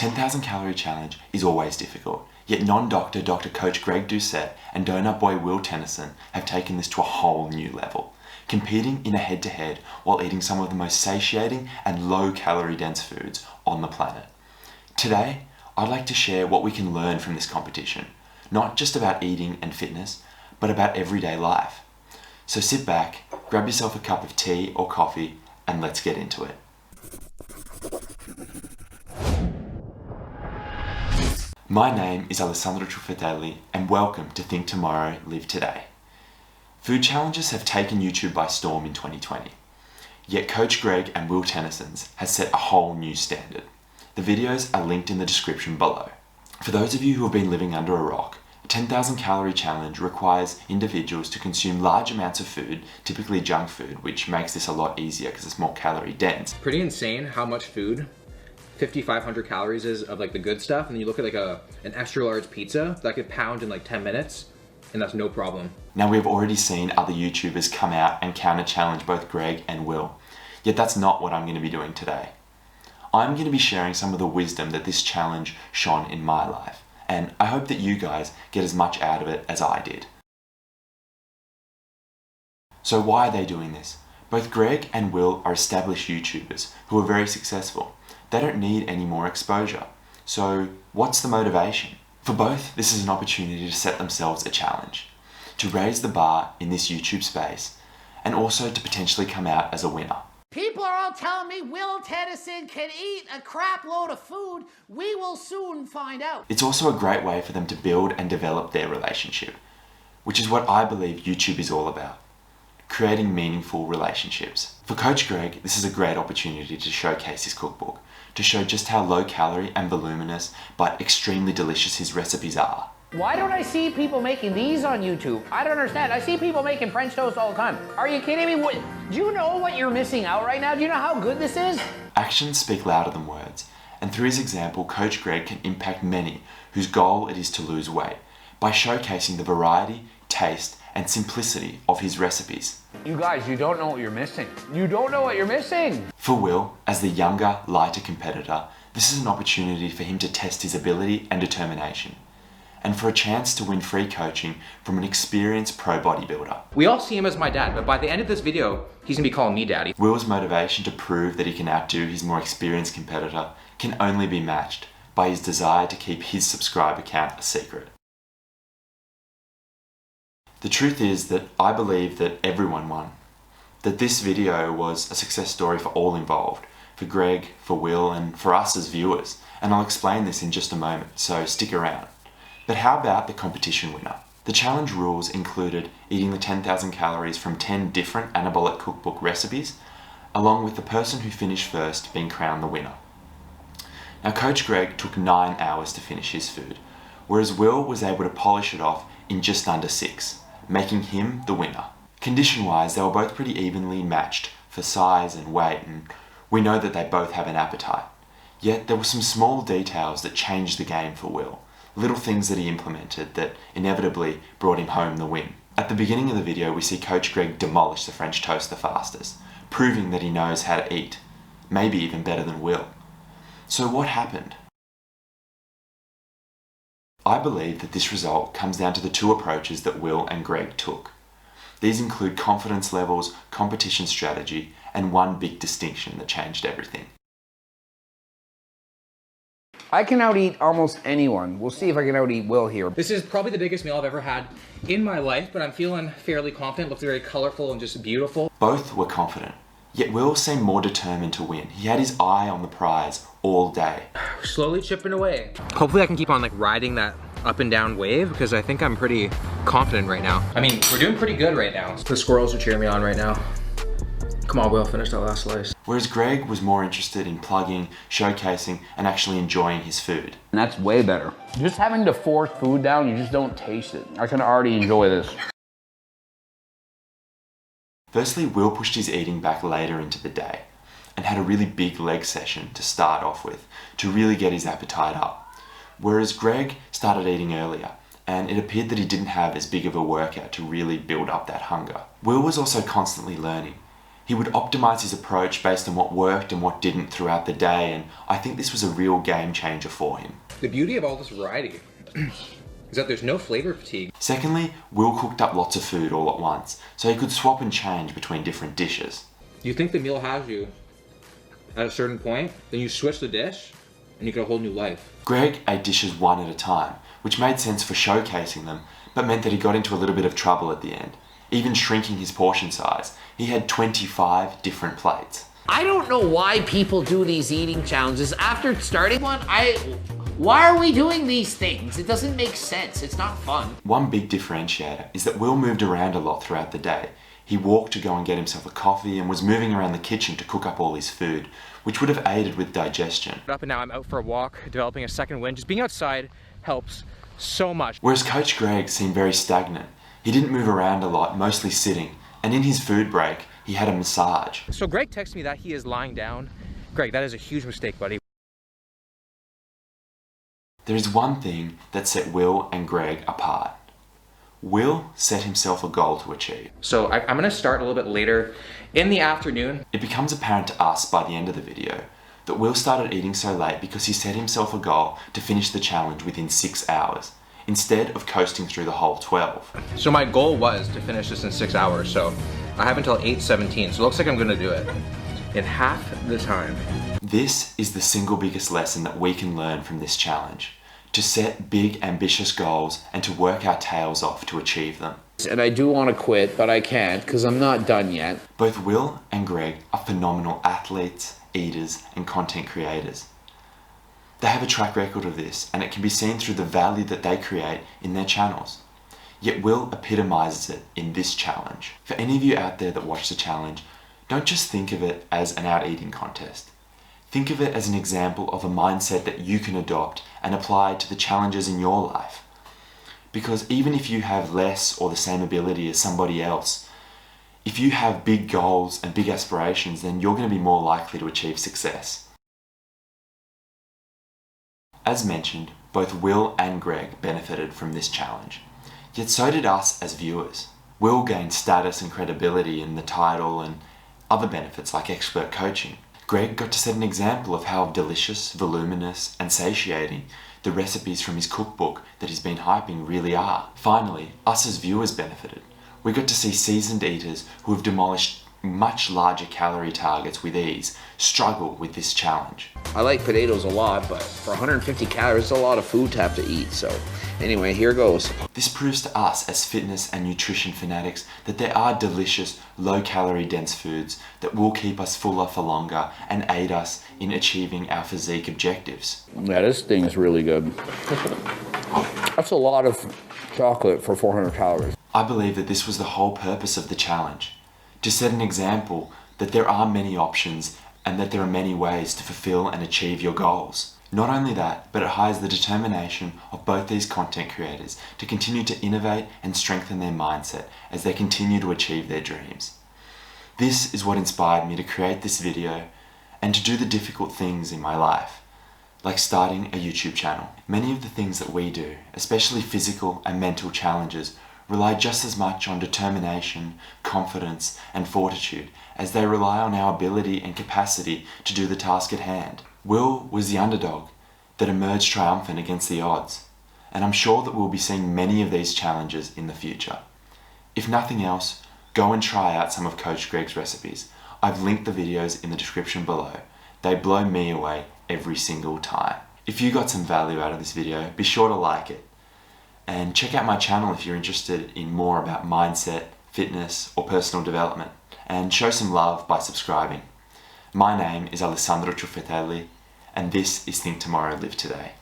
10,000 calorie challenge is always difficult, yet non-doctor Dr. Coach Greg Doucette and donut boy Will Tennyson have taken this to a whole new level, competing in a head-to-head while eating some of the most satiating and low-calorie dense foods on the planet. Today, I'd like to share what we can learn from this competition, not just about eating and fitness, but about everyday life. So sit back, grab yourself a cup of tea or coffee, and let's get into it. My name is Alessandro Truffatelli, and welcome to Think Tomorrow, Live Today. Food challenges have taken YouTube by storm in 2020, yet Coach Greg and Will Tennyson's has set a whole new standard. The videos are linked in the description below. For those of you who have been living under a rock, a 10,000 calorie challenge requires individuals to consume large amounts of food, typically junk food, which makes this a lot easier because it's more calorie dense. Pretty insane how much food 5,500 calories is of like the good stuff, and then you look at like an extra large pizza that could pound in like 10 minutes, and that's no problem. Now we've already seen other YouTubers come out and counter challenge both Greg and Will, yet that's not what I'm going to be doing today. I'm going to be sharing some of the wisdom that this challenge shone in my life, and I hope that you guys get as much out of it as I did. So why are they doing this? Both Greg and Will are established YouTubers who are very successful. They don't need any more exposure. So what's the motivation? For both, this is an opportunity to set themselves a challenge, to raise the bar in this YouTube space, and also to potentially come out as a winner. People are all telling me Will Tennyson can eat a crap load of food. We will soon find out. It's also a great way for them to build and develop their relationship, which is what I believe YouTube is all about. Creating meaningful relationships. For Coach Greg, this is a great opportunity to showcase his cookbook, to show just how low calorie and voluminous but extremely delicious his recipes are. Why don't I see people making these on YouTube? I don't understand. I see people making French toast all the time. Are you kidding me? Do you know what you're missing out right now? Do you know how good this is? Actions speak louder than words, and through his example, Coach Greg can impact many whose goal it is to lose weight by showcasing the variety, taste, and simplicity of his recipes. You guys, you don't know what you're missing. You don't know what you're missing. For Will, as the younger, lighter competitor, this is an opportunity for him to test his ability and determination, and for a chance to win free coaching from an experienced pro bodybuilder. We all see him as my dad, but by the end of this video, he's gonna be calling me daddy. Will's motivation to prove that he can outdo his more experienced competitor can only be matched by his desire to keep his subscriber count a secret. The truth is that I believe that everyone won, that this video was a success story for all involved, for Greg, for Will, and for us as viewers, and I'll explain this in just a moment, so stick around. But how about the competition winner? The challenge rules included eating the 10,000 calories from 10 different anabolic cookbook recipes, along with the person who finished first being crowned the winner. Now Coach Greg took 9 hours to finish his food, whereas Will was able to polish it off in just under 6. Making him the winner. Condition-wise, they were both pretty evenly matched for size and weight, and we know that they both have an appetite. Yet there were some small details that changed the game for Will, little things that he implemented that inevitably brought him home the win. At the beginning of the video, we see Coach Greg demolish the French toast the fastest, proving that he knows how to eat, maybe even better than Will. So what happened? I believe that this result comes down to the two approaches that Will and Greg took. These include confidence levels, competition strategy, and one big distinction that changed everything. I can out-eat almost anyone. We'll see if I can out-eat Will here. This is probably the biggest meal I've ever had in my life, but I'm feeling fairly confident. It looks very colorful and just beautiful. Both were confident, yet Will seemed more determined to win. He had his eye on the prize all day. Slowly chipping away. Hopefully I can keep on like riding that up and down wave, because I think I'm pretty confident right now. I mean, we're doing pretty good right now. The squirrels are cheering me on right now. Come on, Will, finish that last slice. Whereas Greg was more interested in plugging, showcasing, and actually enjoying his food. And that's way better. Just having to force food down, you just don't taste it. I can already enjoy this. Firstly, Will pushed his eating back later into the day and had a really big leg session to start off with to really get his appetite up. Whereas Greg started eating earlier, and it appeared that he didn't have as big of a workout to really build up that hunger. Will was also constantly learning. He would optimize his approach based on what worked and what didn't throughout the day, and I think this was a real game changer for him. The beauty of all this variety is that there's no flavor fatigue. Secondly, Will cooked up lots of food all at once, so he could swap and change between different dishes. You think the meal has you at a certain point, then you switch the dish, and you get a whole new life. Greg ate dishes one at a time, which made sense for showcasing them, but meant that he got into a little bit of trouble at the end. Even shrinking his portion size, he had 25 different plates. I don't know why people do these eating challenges. After starting one, why are we doing these things? It doesn't make sense. It's not fun. One big differentiator is that Will moved around a lot throughout the day. He walked to go and get himself a coffee and was moving around the kitchen to cook up all his food, which would have aided with digestion. Up and now I'm out for a walk, developing a second wind. Just being outside helps so much. Whereas Coach Greg seemed very stagnant. He didn't move around a lot, mostly sitting, and in his food break, he had a massage. So Greg texted me that he is lying down. Greg, that is a huge mistake, buddy. There is one thing that set Will and Greg apart. Will set himself a goal to achieve. So I'm gonna start a little bit later in the afternoon. It becomes apparent to us by the end of the video that Will started eating so late because he set himself a goal to finish the challenge within 6 hours, instead of coasting through the whole 12. So my goal was to finish this in 6 hours, so I have until 8:17, so it looks like I'm gonna do it in half the time. This is the single biggest lesson that we can learn from this challenge: to set big, ambitious goals and to work our tails off to achieve them. And I do want to quit, but I can't because I'm not done yet. Both Will and Greg are phenomenal athletes, eaters, and content creators. They have a track record of this, and it can be seen through the value that they create in their channels. Yet Will epitomizes it in this challenge. For any of you out there that watch the challenge, don't just think of it as an out-eating contest. Think of it as an example of a mindset that you can adopt and apply to the challenges in your life. Because even if you have less or the same ability as somebody else, if you have big goals and big aspirations, then you're going to be more likely to achieve success. As mentioned, both Will and Greg benefited from this challenge. Yet so did us as viewers. Will gained status and credibility in the title and other benefits like expert coaching. Greg got to set an example of how delicious, voluminous, and satiating the recipes from his cookbook that he's been hyping really are. Finally, us as viewers benefited. We got to see seasoned eaters who have demolished much larger calorie targets with ease struggle with this challenge. I like potatoes a lot, but for 150 calories, it's a lot of food to have to eat. So anyway, here goes. This proves to us as fitness and nutrition fanatics that there are delicious, low-calorie dense foods that will keep us fuller for longer and aid us in achieving our physique objectives. Yeah, this thing is really good. That's a lot of chocolate for 400 calories. I believe that this was the whole purpose of the challenge, to set an example that there are many options and that there are many ways to fulfill and achieve your goals. Not only that, but it highlights the determination of both these content creators to continue to innovate and strengthen their mindset as they continue to achieve their dreams. This is what inspired me to create this video and to do the difficult things in my life, like starting a YouTube channel. Many of the things that we do, especially physical and mental challenges, rely just as much on determination, confidence, and fortitude as they rely on our ability and capacity to do the task at hand. Will was the underdog that emerged triumphant against the odds, and I'm sure that we'll be seeing many of these challenges in the future. If nothing else, go and try out some of Coach Greg's recipes. I've linked the videos in the description below. They blow me away every single time. If you got some value out of this video, be sure to like it. And check out my channel if you're interested in more about mindset, fitness, or personal development. And show some love by subscribing. My name is Alessandro Ciuffetelli, and this is Think Tomorrow, Live Today.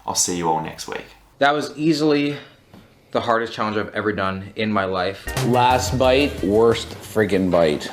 I'll see you all next week. That was easily the hardest challenge I've ever done in my life. Last bite, worst friggin' bite.